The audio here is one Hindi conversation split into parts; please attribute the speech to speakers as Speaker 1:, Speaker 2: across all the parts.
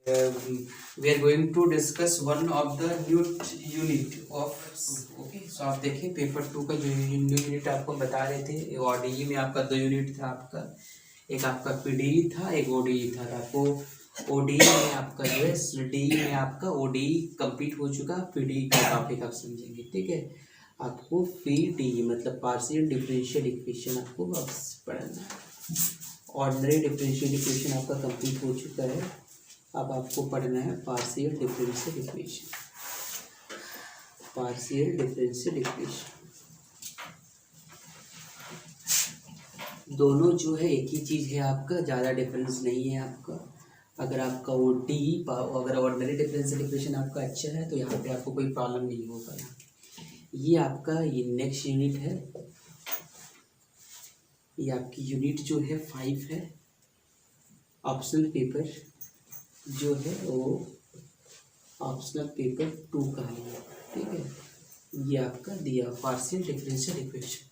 Speaker 1: We are going to discuss one of the new unit of okay. So आप देखिए पेपर 2 का जो न्यू यूनिट आपको बता रहे थे, ओडीई में आपका 2 यूनिट था आपका, एक आपका पीडीई था, एक ओडीई था। तो आपको ओडीई में आपका जो है डी में आपका ओडीई कंप्लीट हो चुका, पीडीई का टॉपिक आप समझेंगे, ठीक है। आपको पीडीई मतलब पार्शियल डिफरेंशियल इक्वेशन आपको अब पढ़ना है। ऑर्डिनरी डिफरेंशियल इक्वेशन आपका कंप्लीट हो चुका है, अब आपको पढ़ना है partial differential equation. Partial differential equation दोनों जो है एक ही चीज़ है आपका, ज़्यादा डिफरेंस नहीं है आपका। अगर आपका अगर ऑर्डिनरी डिफरेंशियल इक्वेशन आपका अच्छा है तो यहाँ पे आपको कोई प्रॉब्लम नहीं होगा। ये आपका ये नेक्स्ट यूनिट है, ये आपकी यूनिट जो है 5 है। ऑप्शनल पेपर जो है वो ऑप्शनल पेपर 2 का है, ठीक है। ये आपका दिया पार्शियल डिफरेंशियल इक्वेशन।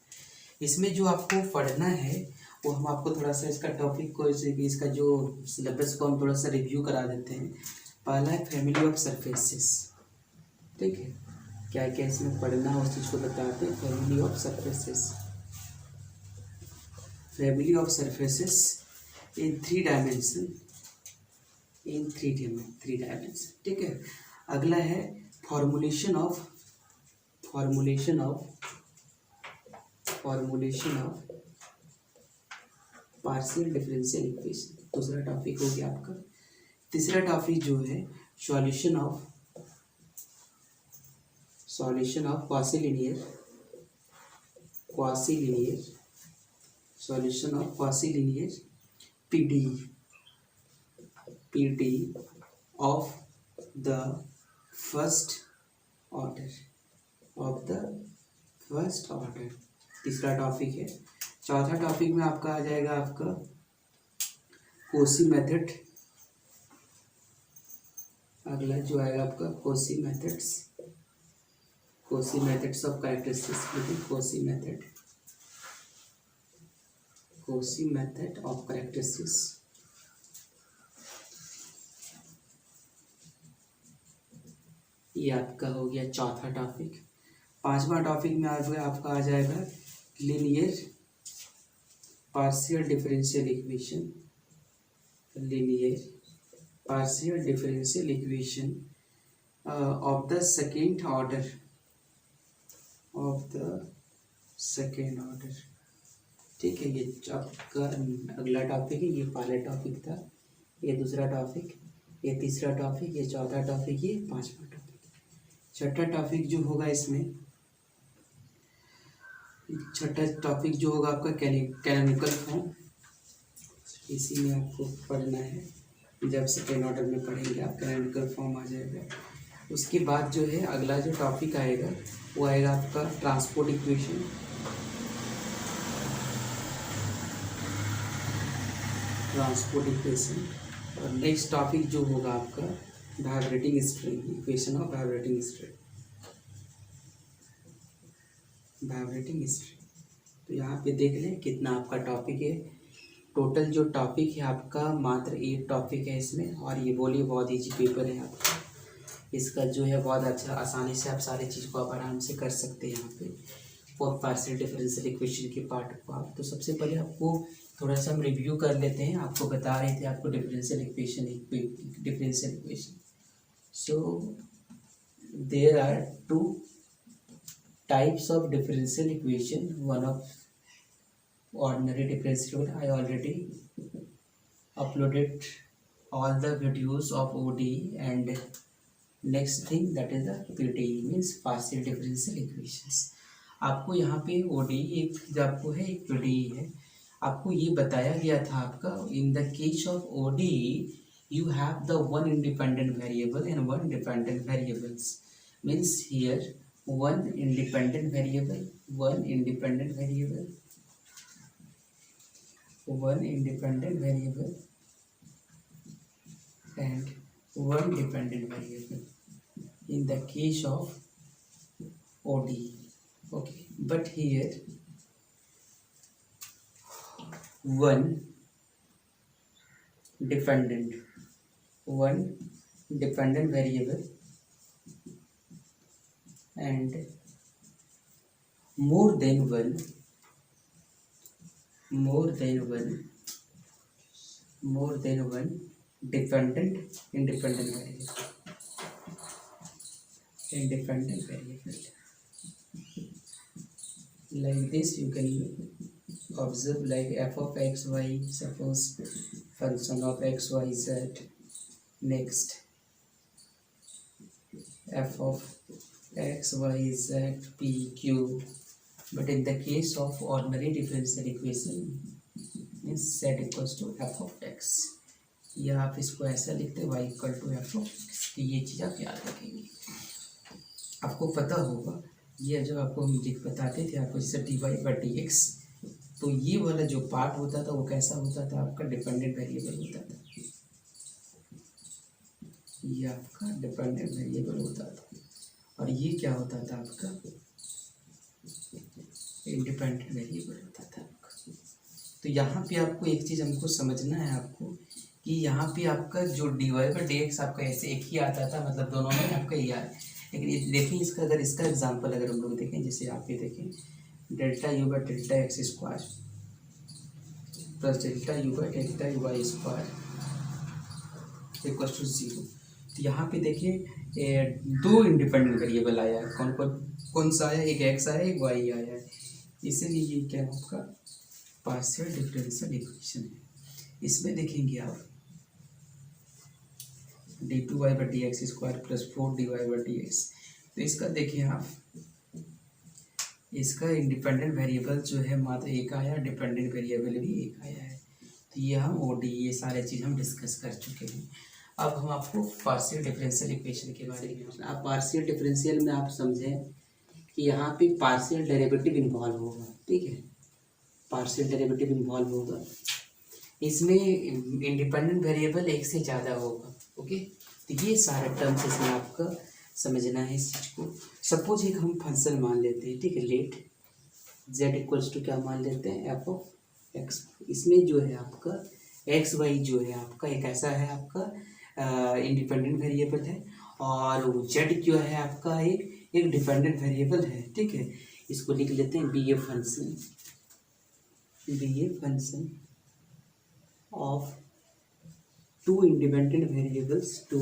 Speaker 1: इसमें जो आपको पढ़ना है वो हम आपको थोड़ा सा इसका टॉपिक को, इसका जो सिलेबस को हम थोड़ा सा रिव्यू करा देते हैं। पहला है फैमिली ऑफ सरफेसेस, ठीक है। क्या क्या इसमें पढ़ना है उस चीज़ को बताते हैं। Family of surfaces, family of surfaces in 3 dimension, in three dimension, ठीक है। अगला है formulation of partial differential equation, दूसरा टॉपिक हो गया आपका। तीसरा टॉपिक जो है solution of solution of quasi-linear PD of the first order, तीसरा टॉपिक है। चौथा टॉपिक में आपका आ जाएगा आपका कोसी मेथड। अगला जो आएगा आपका Kosi methods of characteristics, Kosi method of characteristics. ये आपका हो गया चौथा टॉपिक। पांचवा टॉपिक में आपका आ जाएगा linear partial differential equation of the second order, ठीक है। ये आपका अगला टॉपिक है, ये पहला टॉपिक था, ये दूसरा टॉपिक, ये तीसरा टॉपिक, ये चौथा टॉपिक, ये पांचवा टॉपिक। छठा टॉपिक जो होगा इसमें, छठा टॉपिक जो होगा आपका कैनोनिकल फॉर्म। इसी में आपको पढ़ना है, जब सेकेंड ऑर्डर में पढ़ेंगे आप कैनोनिकल फॉर्म आ जाएगा। उसके बाद जो है अगला जो टॉपिक आएगा वो आएगा आपका ट्रांसपोर्ट इक्वेशन। और नेक्स्ट टॉपिक जो होगा आपका vibrating string, equation of vibrating string. तो यहाँ पे देख लें कितना आपका टॉपिक है। टोटल जो टॉपिक है आपका मात्र 8 टॉपिक है इसमें, और ये बोलिए बहुत ईजी पेपर है आपका। इसका जो है बहुत अच्छा, आसानी से आप सारी चीज़ को आप आराम से कर सकते हैं यहाँ पे। और पार्शियल डिफरेंशियल इक्वेशन के पार्ट को आप, तो सबसे पहले आपको थोड़ा सा हम रिव्यू कर लेते हैं। आपको बता रहे थे आपको differential equation. So there are 2 types of differential equation, one of ordinary differential. I already uploaded all the videos of ODE, and next thing that is the PDE, means partial differential equations. आपको यहाँ पे ODE एक आपको है, एक PDE है। आपको ये बताया गया था आपका in the case of ODE you have the one independent variable and one dependent variables, means here one independent variable and one dependent variable in the case of ODE, okay. But here one dependent one dependent variable and more than one independent variable. Like this you can observe, like f of x y, suppose function of x y z. Next, f of x y z p q. But in the case of ordinary differential equation means z equals to f of x, या आप इसको ऐसा लिखते हैं y equal to f of x. ये चीज़ आप याद रखेंगे। आपको पता होगा ये जब आपको हम बताते थे आपको जैसे d y by d x, तो ये वाला जो पार्ट होता था वो कैसा होता था, आपका डिपेंडेंट वेरिएबल होता था। ये आपका डिपेंडेंट वेरिएबल होता था और ये क्या होता था, आपका इंडिपेंडेंट वेरिएबल होता था आपका। तो यहाँ पे आपको एक चीज़ हमको समझना है आपको कि यहाँ पे आपका जो d y by d x आपका ऐसे एक ही आता था, मतलब दोनों में आपका ये आया। लेकिन ये देखिए इसका अगर इसका एग्जांपल अगर हम लोग देखें, जैसे आप ये देखें delta you by delta x square plus delta you by delta u y square equal to 0। तो यहाँ पे देखिए दो इंडिपेंडेंट वेरिएबल आया है। कौन सा आया, एक एक्स आया एक वाई आया है। इसीलिए ये क्या है आपका पार्शियल डिफरेंशियल इक्वेशन है। इसमें देखेंगे आप d two y by d x square plus 4 d y by d x. तो इसका देखिए आप, इसका इंडिपेंडेंट वेरिएबल जो है मात्र एक आया, डिपेंडेंट वेरिएबल भी एक आया है। तो ये हम ओडी ये सारे चीज़ हम डिस्कस कर चुके हैं। अब हम आपको पार्शियल डिफरेंशियल इक्वेशन के बारे में, आप पार्शियल डिफरेंशियल में आप समझें कि यहाँ पे पार्शियल डेरिवेटिव इन्वॉल्व होगा, ठीक है, पार्शियल डेरिवेटिव इन्वॉल्व होगा। इसमें इंडिपेंडेंट वेरिएबल एक से ज़्यादा होगा, ओके। तो ये सारे टर्म्स इसमें आपका समझना है इस चीज़ को। सपोज एक हम फंक्शन मान लेते हैं, ठीक है, लेट z इक्वल्स टू क्या मान लेते हैं, एफ ऑफ एक्स। इसमें जो है आपका एक्स वाई जो है आपका एक ऐसा है आपका इंडिपेंडेंट वेरिएबल है, और z जो है आपका एक डिपेंडेंट वेरिएबल है, ठीक है। इसको लिख लेते हैं be a function of two independent variables, two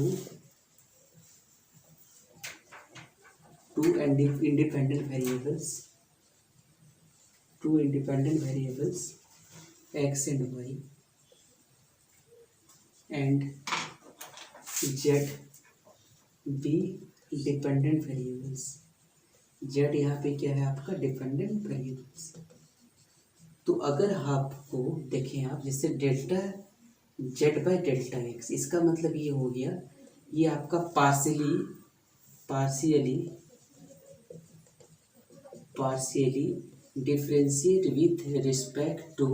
Speaker 1: independent variables x and y and z be dependent variables। z यहाँ पे क्या है आपका डिपेंडेंट वेरिएबल्स। तो अगर आपको देखें आप जैसे delta Z by delta x, इसका मतलब ये हो गया, ये आपका partially differentiate with respect to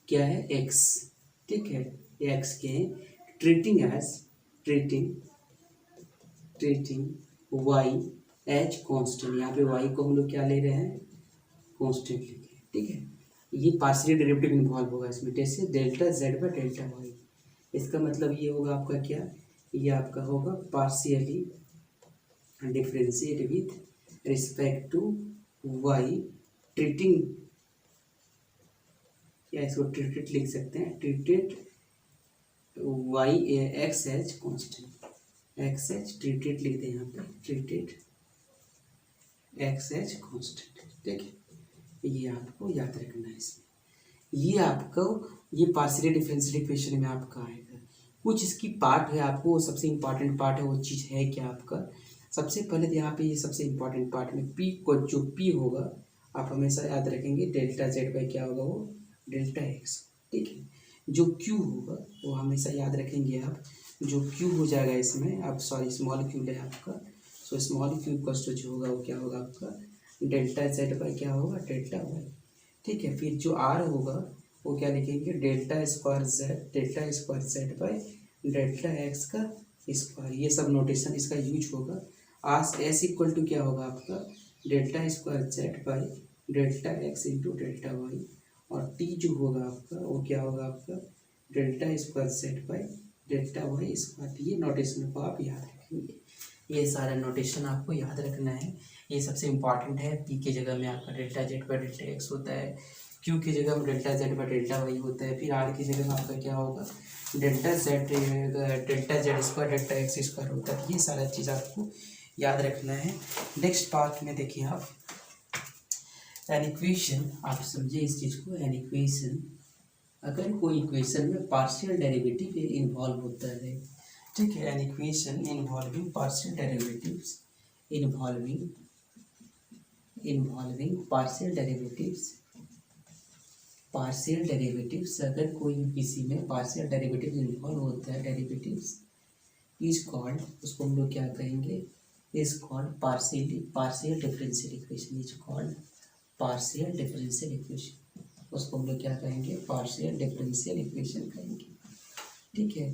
Speaker 1: क्या है एक्स, ठीक है, एक्स के ट्रीटिंग वाई एज कांस्टेंट। यहाँ पे वाई को हम लोग क्या ले रहे हैं, कांस्टेंट लेंगे, ठीक है। ये पार्शियल डेरिवेटिव इन्वॉल्व होगा इसमें, जैसे delta Z by delta y. इसका मतलब ये होगा आपका क्या, ये आपका होगा partially differentiate with respect to y treating, या इसको ट्रीटेड लिख सकते हैं, treated y x h constant, x h treated लिख दें यहाँ पे, ट्रीटेड एक्स एच कॉन्स्टेंट, ठीक है। ये आपको याद रखना है इसमें। ये आपको ये पार्शियल डिफरेंशियल इक्वेशन में आपका आएगा। कुछ इसकी पार्ट है आपको, वो सबसे इम्पॉर्टेंट पार्ट है, वो चीज़ है क्या आपका। सबसे पहले तो यहाँ पे ये सबसे इम्पॉर्टेंट पार्ट में पी को, जो पी होगा आप हमेशा याद रखेंगे डेल्टा जेड बाई क्या होगा, वो डेल्टा एक्स, ठीक है। जो क्यू होगा वो हमेशा याद रखेंगे आप, जो क्यू हो जाएगा इसमें आप, सॉरी स्मॉल क्यू है आपका, सो स्मॉल क्यू कॉस्ट जो होगा वो क्या होगा आपका डेल्टा जेड बाई क्या होगा डेल्टा वाई, ठीक है। फिर जो आर होगा वो क्या लिखेंगे delta square Z by delta x का स्क्वायर। ये सब नोटेशन इसका यूज होगा। आस एस इक्वल टू क्या होगा आपका delta square Z by delta x into delta y, और टी जो होगा आपका वो क्या होगा आपका delta square Z by delta Y square, ये नोटेशन को आप याद रखेंगे। ये सारा नोटेशन आपको याद रखना है, ये सबसे इम्पॉर्टेंट है। पी की जगह में आपका delta Z by delta x होता है, क्यू की जगह में delta Z by delta y होता है, फिर आर की जगह में आपका क्या होगा, delta Z square delta x square होता है। ये सारा चीज़ आपको याद रखना है। नेक्स्ट पार्ट में देखिए आप एन इक्वेशन, आप समझिए इस चीज़ को। एन इक्वेशन, अगर कोई इक्वेशन में पार्शियल डेरिवेटिव इन्वॉल्व होता है, ठीक है, an equation involving partial derivatives, involving partial derivatives, अगर कोई किसी में पार्शियल डेरिवेटिव इन्वॉल्व होता है, डेरिवेटिव्स इज कॉल्ड, उसको हम लोग क्या कहेंगे, is called partial differential equation, is called partial differential equation, उसको हम लोग क्या कहेंगे, पार्शियल डिफरेंशियल इक्वेशन कहेंगे। ठीक है,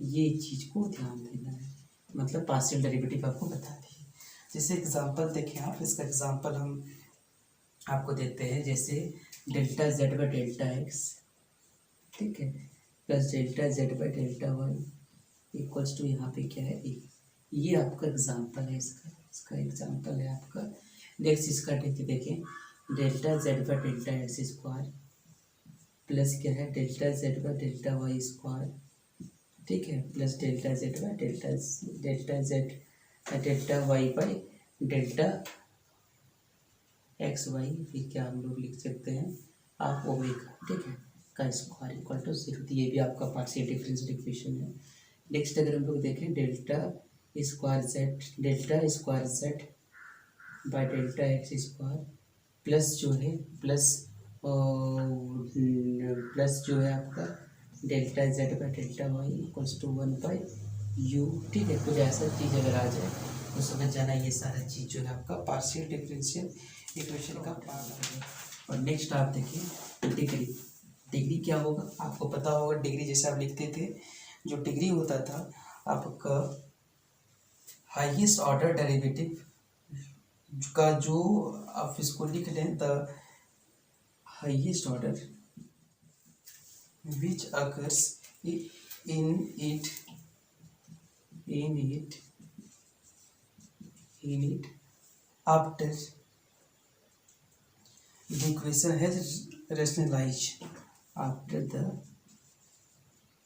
Speaker 1: ये चीज़ को ध्यान देना है, मतलब पार्शियल डेरिवेटिव आपको बता दिए। जैसे एग्जांपल देखें आप, इसका एग्जांपल हम आपको देते हैं, जैसे delta Z by delta x, ठीक है, plus delta Z by delta y equals to, यहाँ पे क्या है, ये आपका एग्जांपल है, इसका एग्जांपल है आपका। नेक्स्ट इसका देखें, delta Z by delta x square plus क्या है, delta Z by delta Y square, ठीक है, plus delta Z by delta y by delta x y, फिर क्या हम लोग लिख सकते हैं आप ओमेगा, ठीक है, का स्क्वायर इक्वल टू 0। तो ये भी आपका पार्शियल डिफरेंशियल इक्वेशन है। नेक्स्ट अगर हम लोग देखें, delta square Z by delta x square plus जो है प्लस जो है आपका delta Z by delta y equals to 1 by u, ठीक है, कुछ ऐसा चीज़ अगर आ जाए तो समझ जाना ये सारा चीज़ जो है आपका पार्शियल डिफरेंशियल इक्वेशन का पार्ट है। और नेक्स्ट आप देखिए डिग्री क्या होगा, आपको पता होगा डिग्री जैसे आप लिखते थे, जो डिग्री होता था आपका हाईएस्ट ऑर्डर डेरिवेटिव का, जो आप इसको लिख लें, the highest order which occurs in it after the equation has rationalized, after the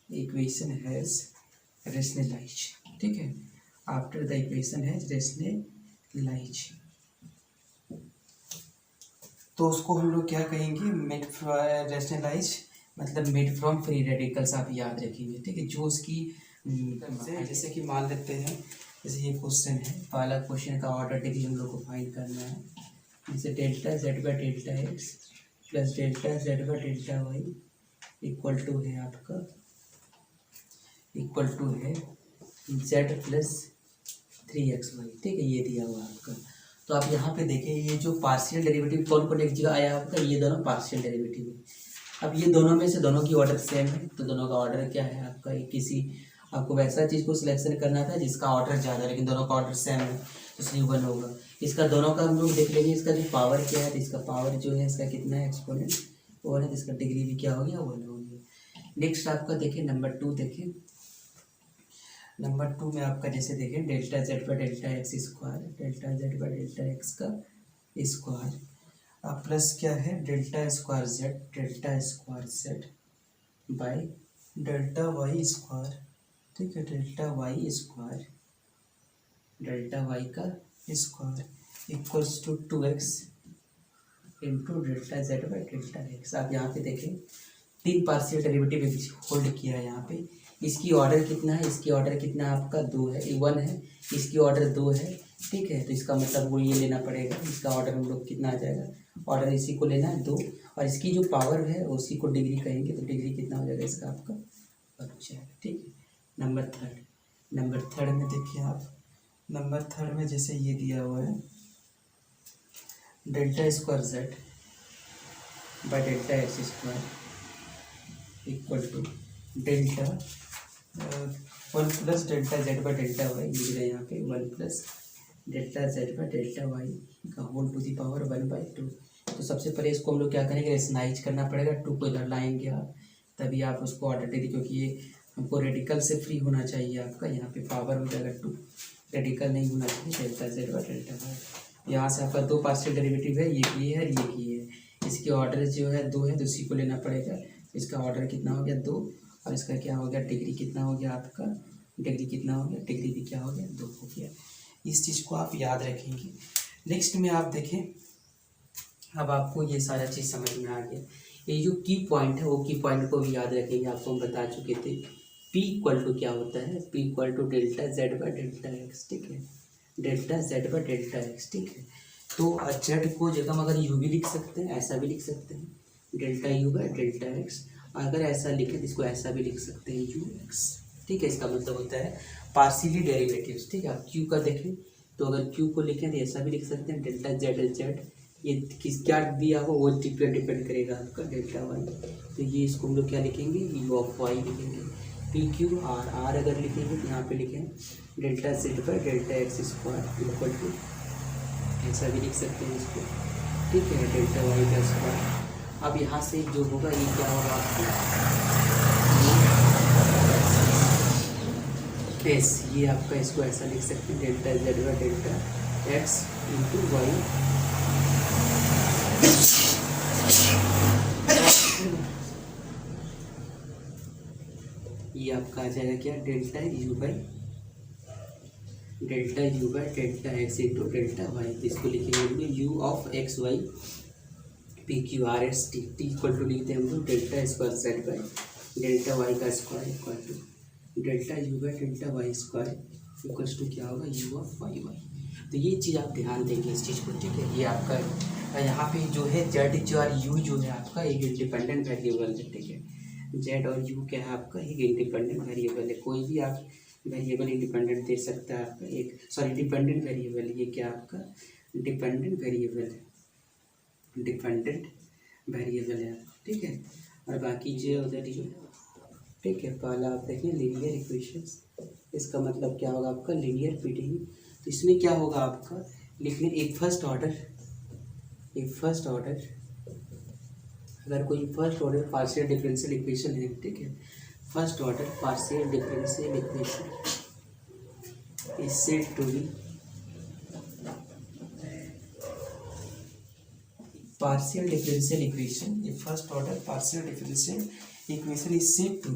Speaker 1: equation has rationalized, ठीक है, after the equation has rationalized, तो उसको हम लोग क्या कहेंगे, मेड रैशनलाइज, मतलब मेड फ्रॉम फ्री रेडिकल्स, आप याद रखेंगे, ठीक है, जो उसकी जैसे कि मान लेते हैं, जैसे ये क्वेश्चन है, पहला क्वेश्चन का ऑर्डर डिग्री हम लोग को फाइंड करना है, जैसे delta Z by delta x plus delta Z by delta y equal to है आपका, इक्वल टू है जेड प्लस 3xy, ठीक है, ये दिया हुआ आपका। तो आप यहाँ पे देखें, ये जो पार्शियल डेरिवेटिव कौन कौन एक जगह आया आपका, ये दोनों पार्शियल डेरिवेटिव है। अब ये दोनों में से दोनों की ऑर्डर सेम है, तो दोनों का ऑर्डर क्या है आपका, किसी आपको वैसा चीज़ को सिलेक्शन करना था जिसका ऑर्डर ज़्यादा, लेकिन दोनों का ऑर्डर सेम है, तो इसलिए 1 होगा। इसका दोनों का हम लोग देख लेंगे, इसका जो पावर क्या है, तो इसका पावर जो है इसका कितना है, एक्सपोनेंट 1 है, तो इसका डिग्री भी क्या हो गया, 1 हो गया। नेक्स्ट आपका देखें नंबर 2, देखें नंबर 2 में आपका जैसे देखें, delta Z by delta x square, delta Z by delta x का स्क्वायर प्लस क्या है, delta square Z by delta Y square, ठीक है, delta Y square, delta Y का square equals to 2x into delta Z by delta X. आप यहाँ पे देखें 3 पार्शियल डेरिवेटिव होल्ड किया है यहाँ पे, इसकी ऑर्डर कितना है, इसकी ऑर्डर कितना आपका 2 है, 1 है, इसकी ऑर्डर 2 है, ठीक है, तो इसका मतलब वो ये लेना पड़ेगा, इसका ऑर्डर हम लोग कितना आ जाएगा, ऑर्डर इसी को लेना है 2, और इसकी जो पावर है उसी को डिग्री कहेंगे, तो डिग्री कितना हो जाएगा इसका आपका 1 हो जाएगा, ठीक है। नंबर थर्ड में देखिए आप, नंबर थर्ड में जैसे ये दिया हुआ है, delta square Z by delta x square equal to delta 1 plus delta Z by delta y, लिख रहे हैं यहाँ पे 1 plus delta Z by delta Y का होल टू दी पावर 1/2। तो सबसे पहले इसको हम लोग क्या करेंगे, रेशनाइज करना पड़ेगा, 2 को इधर लाएंगे आप, तभी आप उसको ऑर्डर देंगे, क्योंकि ये हमको रेडिकल से फ्री होना चाहिए आपका, यहाँ पे पावर हो जाएगा 2, रेडिकल नहीं होना चाहिए, delta Z by delta y. यहाँ से आपका 2 पार्शियल डेरिवेटिव है, ये की है और ये की है, इसके ऑर्डर जो है 2 है तो उसी को लेना पड़ेगा। इसका ऑर्डर कितना हो गया 2, और इसका क्या हो गया डिग्री कितना हो गया आपका, डिग्री कितना हो गया, डिग्री भी क्या हो गया 2 हो गया। इस चीज़ को आप याद रखेंगे। नेक्स्ट में आप देखें, अब आपको ये सारा चीज़ समझ में आ गया। ये जो की पॉइंट है वो की पॉइंट को भी याद रखेंगे, आपको हम बता चुके थे। P इक्वल टू क्या होता है, P equal to delta Z by delta x, ठीक है, delta Z by delta x, ठीक है। तो जेड को जगह हम अगर यू भी लिख सकते हैं, ऐसा भी लिख सकते हैं, delta U by delta x. अगर ऐसा लिखे तो इसको ऐसा भी लिख सकते हैं यू एक्स, ठीक है। इसका मतलब होता है पार्शियली डेरिवेटिव्स, ठीक है। आप क्यू का देखें तो अगर क्यू को लिखें तो ऐसा भी लिख सकते हैं डेल्टा जेड जेड, ये किस क्या दिया हो वो डिपेंड करेगा आपका डेल्टा वाई। तो ये इसको हम लोग क्या लिखेंगे, यू ऑफ वाई लिखेंगे। पी क्यू आर, आर अगर लिखेंगे तो यहाँ पे लिखें delta Z by delta x square equal to, ऐसा भी लिख सकते हैं इसको, ठीक है, डेल्टा वाई का स्क्वायर। अब यहाँ से जो होगा ये क्या होगा आपको एस, ये आपका इसको ऐसा लिख सकते हैं delta Z by delta x into Y, ये आपका आ जाएगा क्या delta you by delta x into delta Y. इसको लिखेंगे you of X Y P Q R S T, T equal to लिखते हैं हम लोग delta square Z by delta Y का square equal to delta you by delta Y square equal to क्या होगा यू ऑफ वाई वाई। तो ये चीज़ आप ध्यान देंगे इस चीज़ को, ठीक है। ये आपका यहाँ पे जो है जेड जो और यू जो है आपका एक इंडिपेंडेंट वेरिएबल है, ठीक है। जेड और यू क्या है आपका एक इंडिपेंडेंट वेरिएबल है, कोई भी आप वेरिएबल इंडिपेंडेंट दे सकता है आपका एक, सॉरी डिपेंडेंट वेरिएबल, ये क्या आपका डिपेंडेंट वेरिएबल है, डिपेंडेंट वेरिएबल है, ठीक है। और बाकी जो उधर जो, ठीक है, पहला आप देखें लीनियर इक्वेशंस, इसका मतलब क्या होगा आपका लीनियर पीडीई। तो इसमें क्या होगा आपका लिखने एक फर्स्ट ऑर्डर, अगर कोई first order partial differential equation है, ठीक है, first order partial differential equation is said to be partial differential equation, ये first order partial differential equation is said to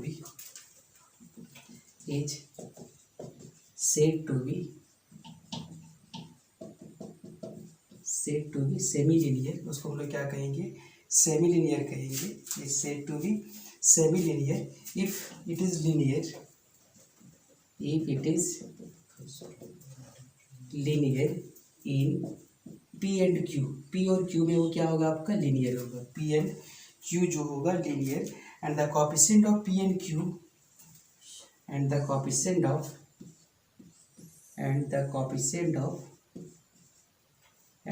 Speaker 1: be semi linear, उसको हम लोग क्या कहेंगे सेमी लीनियर कहेंगे। Is said to be semi linear if it is linear in P and Q, P और क्यू में वो क्या होगा आपका लीनियर होगा, पी एंड क्यू जो होगा linear, and the coefficient of P and Q and the coefficient of P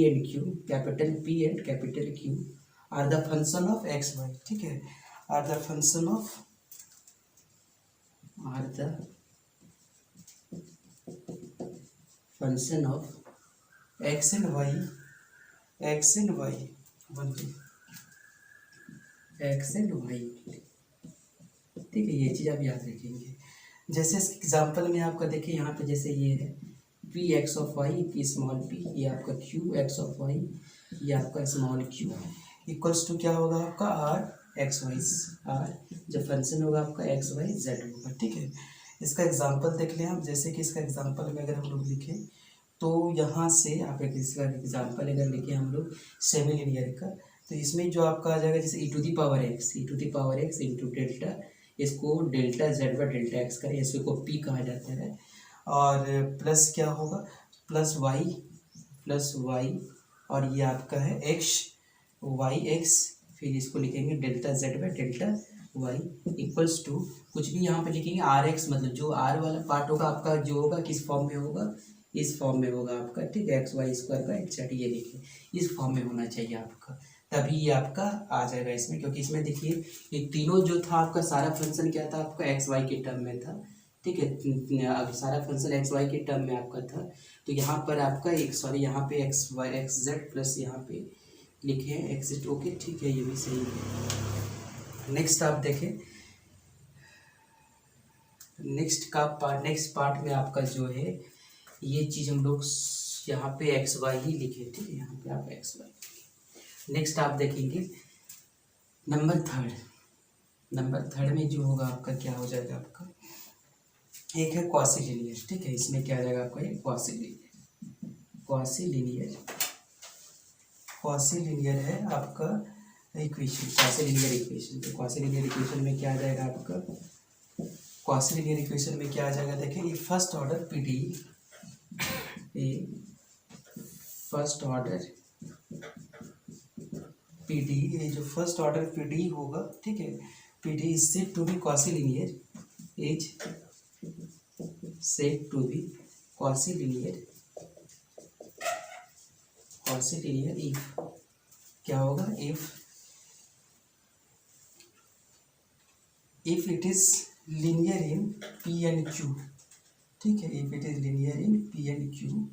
Speaker 1: and Q, capital P and capital Q are the function of x y, ठीक है, are the function of x and y, ठीक है। ये चीज़ आप याद रखेंगे। जैसे इस एग्जाम्पल में आपका देखिए यहाँ पे जैसे ये है p x of y, p small p, ये आपका क्यू एक्स ऑफ वाई, ये आपका स्मॉल क्यू इक्वल्स टू क्या होगा आपका आर एक्स वाई, आर जब फंक्शन होगा आपका एक्स वाई जेड होगा, ठीक है। इसका एग्जांपल देख लें आप, जैसे कि इसका एग्जांपल में अगर हम लोग लिखें तो यहाँ से आप एक इसका एग्जांपल अगर लिखें हम लोग सेमी लीनियर का, तो इसमें जो आपका आ जाएगा जैसे E to the power X into delta, इसको delta Z by delta X करें, इसको पी कहा जाता है, और प्लस क्या होगा प्लस वाई और ये आपका है एक्स वाई एक्स, फिर इसको लिखेंगे delta Z by delta y equals to कुछ भी यहाँ पे लिखेंगे आर एक्स, मतलब जो आर वाला पार्ट होगा आपका जो होगा किस फॉर्म में होगा, इस फॉर्म में होगा आपका, ठीक है, एक्स वाई स्क्वायर का एक्स ये लिखिए इस फॉर्म में होना चाहिए आपका, तभी ये आपका आ जाएगा इसमें। क्योंकि इसमें देखिए ये तीनों जो था आपका सारा फंक्शन क्या था आपका एक्स वाई के टर्म में था, ठीक है, अब सारा फंक्शन एक्स वाई के टर्म में आपका था, तो यहाँ पर आपका एक सॉरी यहाँ पे x y x z plus यहाँ पे लिखे हैं एक्स जेड, ओके, ठीक है, ये भी सही है। नेक्स्ट आप देखें नेक्स्ट पार्ट में आपका जो है ये चीज़ हम लोग यहाँ पे एक्स वाई ही लिखे, ठीक है, यहाँ पे आप एक्स वाई। नेक्स्ट आप देखेंगे नंबर थर्ड में जो होगा आपका क्या हो जाएगा, आपका एक है क्वासीलिनियर, ठीक है, इसमें क्या आ जाएगा आपका ये क्वासीलिनियर है आपका इक्वेशन, क्वासीलिनियर इक्वेशन। तो क्वासीलिनियर इक्वेशन में क्या आ जाएगा आपका, क्वासीलिनियर इक्वेशन में क्या आ जाएगा, देखिए ये फर्स्ट ऑर्डर पीडी, ये जो फर्स्ट ऑर्डर पीडी होगा, ठीक है, PD is said to be quasilinear, if क्या होगा, if it is linear in P and Q, ठीक है, if it is linear in P and Q,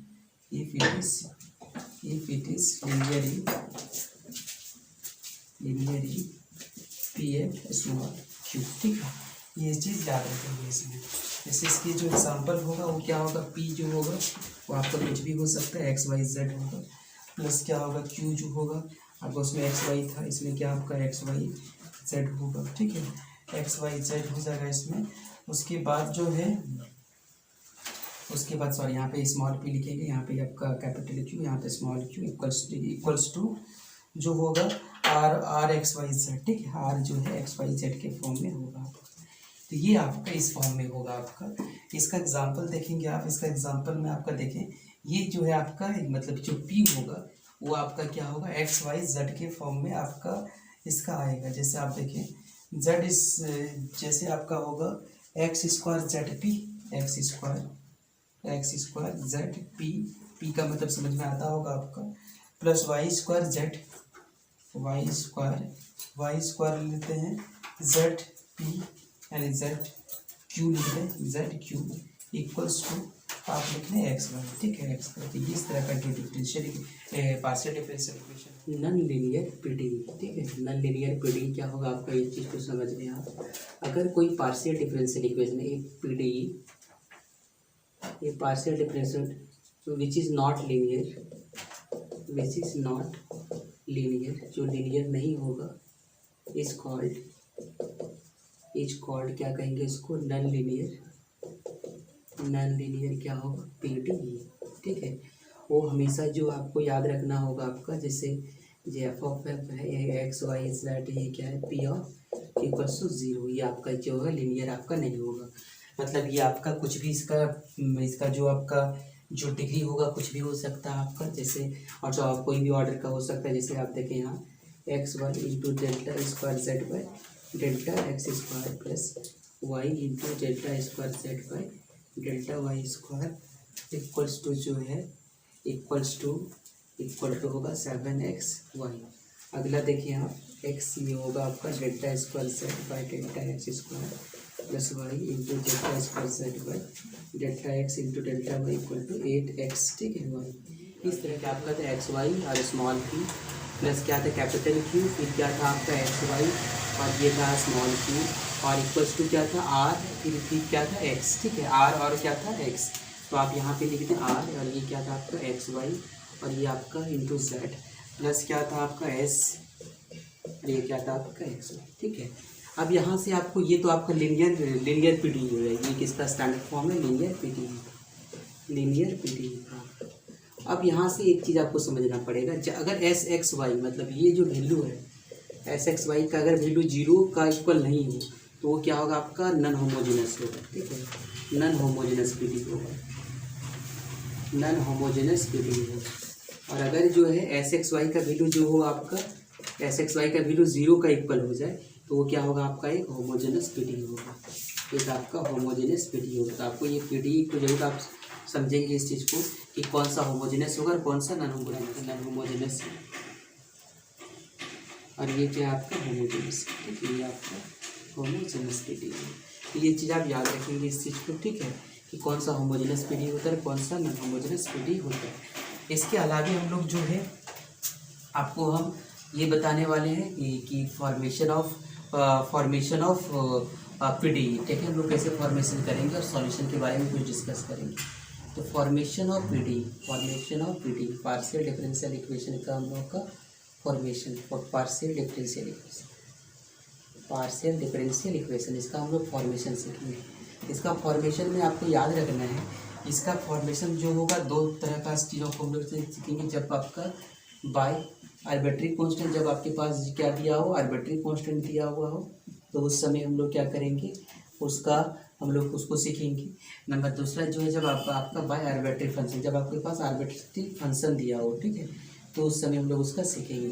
Speaker 1: if it is linear in P and small Q, ठीक है, ये चीज़ याद रखेंगे इसमें। जैसे इसकी जो एग्जांपल होगा वो क्या होगा, पी जो होगा वो आपका कुछ भी हो सकता है, एक्स वाई जेड होगा, प्लस क्या होगा क्यू जो होगा आपका, उसमें एक्स वाई था, इसमें क्या आपका एक्स वाई जेड होगा, ठीक है, एक्स वाई जेड हो जाएगा इसमें। उसके बाद जो है, सॉरी यहाँ पे स्मॉल पी लिखेंगे, यहाँ पे आपका कैपिटल क्यू, यहाँ पे स्मॉल क्यू इक्वल्स टू जो होगा आर एक्स वाई जेड, ठीक है, आर जो है एक्स वाई जेड के फॉर्म में होगा आपका। तो ये आपका इस फॉर्म में होगा आपका। इसका एग्जांपल देखेंगे आप, इसका एग्जांपल में आपका देखें, ये जो है आपका मतलब जो पी होगा वो आपका क्या होगा, एक्स वाई जेड के फॉर्म में आपका इसका आएगा। जैसे आप देखें जेड इस, जैसे आपका होगा x square z p, x square z p, p का मतलब समझ में आता होगा आपका, plus y square z, y square लेते हैं जेड पी यानी जेड क्यू लिखते हैं, जेड क्यू इक्वल्स टू आप लिख लें एक्स वाई, ठीक है, एक्स वाई। तो इस तरह का जो partial differential equation non linear PDE, ठीक है, नॉन लीनियर पीडीई क्या होगा आपका, इस चीज़ को समझ लें आप। अगर कोई पार्शियल डिफरेंशियल इक्वेशन एक पीडीई, ये partial differential which is not linear, जो लीनियर नहीं होगा, इज कॉल्ड क्या कहेंगे इसको, नॉन लीनियर क्या होगा, पीडीई, ठीक है। वो हमेशा जो आपको याद रखना होगा आपका, जैसे जे एफ ऑफ एफ है, ये एक्स वाई जेड, ये क्या है, p of equals to zero, ये आपका जो है लीनियर आपका नहीं होगा। मतलब ये आपका कुछ भी इसका जो आपका जो डिग्री होगा कुछ भी हो सकता है आपका, जैसे और जो कोई भी ऑर्डर का हो सकता है। जैसे आप देखें यहाँ x y into delta square Z by delta x square plus y into delta square Z by delta Y square equals to जो है इक्वल टू होगा 7x वाई। अगला देखिए आप एक्स ये होगा आपका delta square Z by delta x square plus y into delta square Z by delta x into delta y equal to 8x, ठीक है, वाई। इस तरह का आपका था एक्स वाई और स्मॉल पी प्लस क्या था कैपिटल क्यू, फिर क्या था आपका एक्स वाई और ये था स्मॉल क्यू और इक्वल्स टू क्या था आर, फिर क्या था एक्स, ठीक है, आर और क्या था एक्स। तो आप यहाँ पे लिखते हैं आर और ये क्या था आपका एक्स वाई और ये आपका इंटू जेड प्लस क्या था आपका एस और ये क्या था आपका एक्स वाई, ठीक है। अब यहाँ से आपको ये तो आपका लीनियर पीडीई है, ये किसका स्टैंडर्ड फॉर्म है, लीनियर पीडीई का। अब यहाँ से एक चीज़ आपको समझना पड़ेगा, अगर एस एक्स वाई मतलब ये जो वैल्यू है एस एक्स वाई का अगर वैल्यू जीरो का इक्वल नहीं हो तो वो क्या होगा आपका नॉन होमोजेनस होगा, ठीक है, नॉन होमोजेनस पीडीई होगा, नॉन होमोजेनस पीडीई होगा। और अगर जो है एस एक्स वाई का वैल्यू जो हो आपका एस एक्स वाई का वैल्यू जीरो का इक्वल हो जाए तो वो क्या होगा आपका एक होमोजेनस पीडीई होगा, एक आपका होमोजेनस पीडीई होगा। तो आपको ये पीडीई को जरूर आप समझेंगे इस चीज़ को कि कौन सा होमोजेनस होगा और कौन सा नॉन होमोजेनस और ये क्या है आपका होमोजेनस, ठीक है, ये आपका होमोजेनस पीडीई है। तो ये चीज़ आप याद रखेंगे इस चीज़ को, ठीक है, कि कौन सा होमोजेनस पीडीई होता है कौन सा नॉन होमोजेनस पीडीई होता है। इसके अलावा हम लोग जो है आपको हम ये बताने वाले हैं कि फॉर्मेशन ऑफ पीडी, ठीक है, हम लोग कैसे फॉर्मेशन करेंगे और सॉल्यूशन के बारे में कुछ डिस्कस करेंगे। तो formation of PD, partial differential equation का हम लोग का फॉर्मेशन और पार्शियल डिफरेंशियल इक्वेशन इसका हम लोग फॉर्मेशन सीखेंगे। इसका फॉर्मेशन में आपको याद रखना है, इसका फॉर्मेशन जो होगा दो तरह का चीज़ों को हम लोग सीखेंगे। जब आपका बाय आर्बिट्री कांस्टेंट, जब आपके पास क्या दिया हो, आर्बिट्री कांस्टेंट दिया हुआ हो, तो उस समय हम लोग क्या करेंगे, उसका हम लोग उसको सीखेंगे। नंबर दूसरा जो है, जब आपका बाय आर्बिट्री फंक्शन, जब आपके पास आर्बिट्री फंक्शन दिया हो, ठीक है, तो उस समय हम लोग उसका सीखेंगे।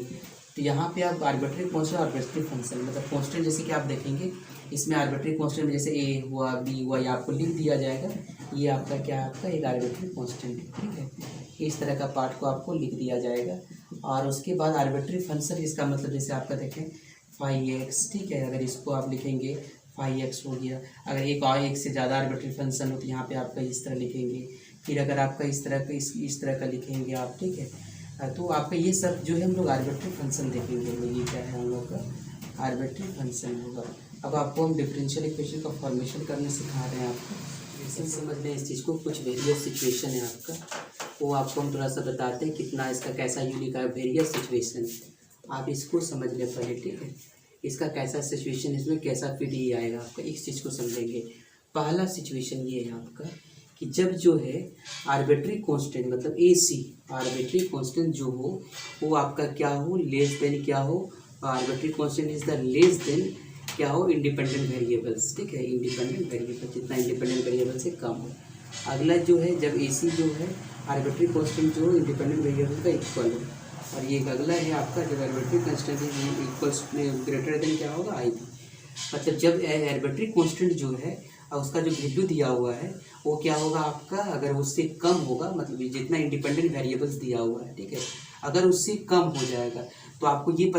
Speaker 1: तो यहाँ पे आप आर्बिट्री कांस्टेंट, आर्बिट्री फंक्शन मतलब कांस्टेंट, जैसे कि आप देखेंगे इसमें आर्बिट्री कांस्टेंट में जैसे ए हुआ, बी हुआ, ये आपको लिख दिया जाएगा, ये आपका क्या है, आपका एक आर्बिट्री कांस्टेंट है, ठीक है। इस तरह का पार्ट को आपको लिख दिया जाएगा। और उसके बाद आर्बिट्री फंक्शन, इसका मतलब जैसे आपका देखें 5x, ठीक है, अगर इसको आप लिखेंगे 5x हो गया। अगर एक और एक से ज़्यादा आर्बिट्री फंक्शन हो तो यहाँ पे आपका इस तरह लिखेंगे। फिर अगर आपका इस तरह का इस तरह का लिखेंगे आप, ठीक है। तो आपका ये सब जो है हम लोग आर्बिट्री फंक्शन देखेंगे। ये क्या है, हम लोग का आर्बिट्री फंक्शन होगा। अब आपको हम डिफरेंशियल इक्वेशन का फॉर्मेशन करने सिखा रहे हैं आपको। जैसे समझ लें इस चीज़ को, कुछ वेरियस सिचुएशन है आपका, वो आपको हम थोड़ा सा बताते हैं कितना इसका कैसा यूनिक है वेरियस सिचुएशन। आप इसको समझ लें पहले, ठीक है, इसका कैसा सिचुएशन, इसमें कैसा पीडी आएगा आपका, इस चीज़ को समझेंगे। पहला सिचुएशन ये है आपका कि जब जो है आर्बिट्री कांस्टेंट मतलब AC आर्बिट्री कांस्टेंट जो हो वो आपका क्या हो, लेस देन क्या हो, arbitrary constant is the less than क्या हो, इंडिपेंडेंट वेरिएबल्स, ठीक है, इंडिपेंडेंट वेरिएबल, जितना इंडिपेंडेंट वेरिएबल से कम हो। अगला जो है, जब AC जो है आर्बिट्री कांस्टेंट जो इंडिपेंडेंट वेरिएबल का इक्वल हो। और ये अगला है आपका, जब arbitrary constant equals greater than क्या होगा, IB, मतलब जब आर्बिट्री कांस्टेंट जो है और उसका जो वैल्यू दिया हुआ है वो क्या होगा आपका, अगर उससे कम होगा, मतलब जितना इंडिपेंडेंट वेरिएबल्स दिया हुआ है, ठीक है, अगर उससे कम हो जाएगा तो आपको ये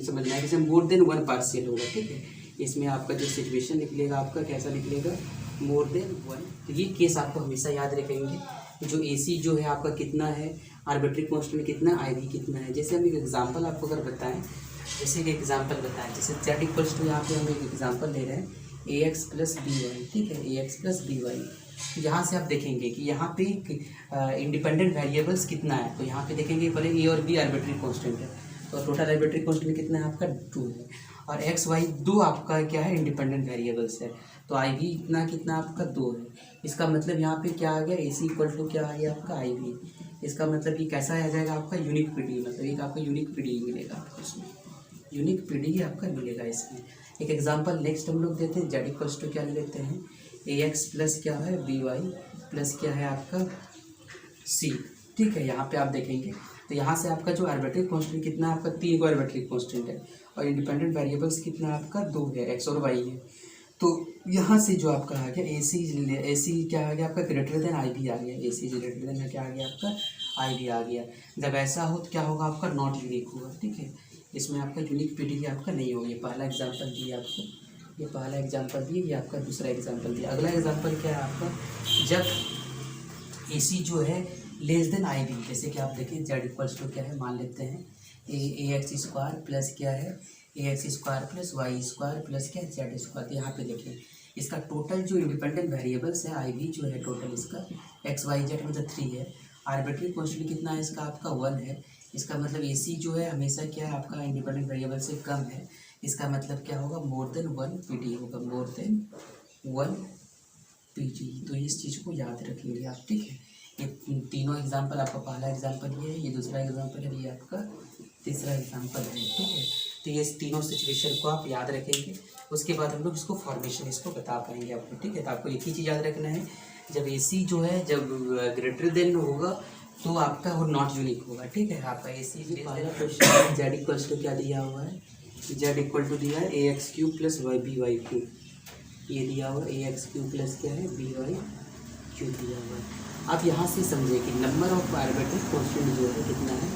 Speaker 1: समझना है कि मोर देन वन पार्शियल होगा, ठीक है। इसमें आपका जो सिचुएशन निकलेगा आपका कैसा निकलेगा, मोर देन वन। तो ये केस आपको हमेशा याद रखेंगे। जो AC जो है आपका कितना है, आर्बिट्री कांस्टेंट कितना, IB कितना है। जैसे हम एक एग्जांपल आपको अगर बताएं, जैसे एक एग्जांपल बताएं, जैसे Z इक्वल्स टू, यहाँ पे हम एक एग्जांपल ले रहे हैं AX + BY, ठीक है, AX + BY। यहाँ से आप देखेंगे कि यहाँ पे इंडिपेंडेंट वेरिएबल्स कितना है, तो यहाँ पे देखेंगे पहले A और B आर्बिट्री कांस्टेंट है, तो टोटल आर्बिट्री कांस्टेंट कितना है आपका 2 है। और X Y 2 आपका क्या है, इंडिपेंडेंट वेरिएबल्स है, तो IB इतना कितना आपका 2 है। इसका मतलब यहाँ पे क्या आ गया, AC = क्या आ गया आपका IB। इसका मतलब ये कैसा आ जाएगा आपका, यूनिक पीडी, मतलब एक आपका यूनिक पीडी मिलेगा आपको, इसमें यूनिक पीडी आपका मिलेगा इसमें। एक एग्जांपल नेक्स्ट हम लोग देते हैं, Z इक्वल्स टू क्या लेते हैं, AX प्लस क्या है BY प्लस क्या है आपका C, ठीक है। यहाँ पे आप देखेंगे तो यहाँ से आपका जो आर्बिट्री कांस्टेंट कितना है आपका 3 को आर्बिट्री कांस्टेंट है और इंडिपेंडेंट वेरिएबल्स कितना आपका 2 है, X और Y है। तो यहाँ से जो आपका आ गया AC क्या आ गया आपका ग्रेटर देन IB आ गया, AC ग्रेटर देन क्या आ गया आपका IB आ गया। जब ऐसा हो तो क्या होगा आपका नॉट यूनिक होगा, ठीक है, इसमें आपका यूनिक पीडी आपका नहीं होगा। ये पहला एग्जांपल दिया आपको, ये पहला एग्जांपल दिया, ये आपका दूसरा एग्जांपल दिया। अगला एग्जांपल क्या है आपका, जब AC जो है लेस देन IB, जैसे कि आप देखें Z इक्वल्स टू क्या है, मान लेते हैं AX² प्लस क्या है AX² प्लस Y² प्लस क्या है Z²। यहाँ पे देखिए इसका टोटल जो इंडिपेंडेंट वेरिएबल्स है IB जो है टोटल इसका XYZ मतलब 3 है। आर्बिट्री कांस्टेंट कितना है इसका आपका 1 है। इसका मतलब AC जो है हमेशा क्या है आपका इंडिपेंडेंट वेरिएबल से कम है। इसका मतलब क्या होगा, मोर देन 1 पीडी होगा, मोर देन 1 पीडी। तो इस चीज़ को याद रखिए आप, ठीक है। ये तीनों एग्जांपल, आपका पहला एग्जांपल ये है, ये दूसरा एग्जांपल है, ये आपका तीसरा एग्जांपल है, ठीक है। तो ये तीनों सिचुएशन को आप याद रखेंगे, उसके बाद हम लोग इसको फॉर्मेशन इसको बता पाएंगे आपको, ठीक है। तो आपको एक ही चीज़ याद रखना है, जब AC जो है जब ग्रेटर देन होगा तो आपका वो नॉट यूनिक होगा, ठीक है। आपका AC पहला क्वेश्चन Z इक्वल्स टू क्या दिया हुआ है, Z इक्वल टू दिया है AX³ प्लस BY³, ये दिया हुआ है AX³ प्लस क्या है BY³ दिया हुआ है। आप यहाँ से समझिए कि नंबर ऑफ आर्बिट्री कांस्टेंट जो है कितना है,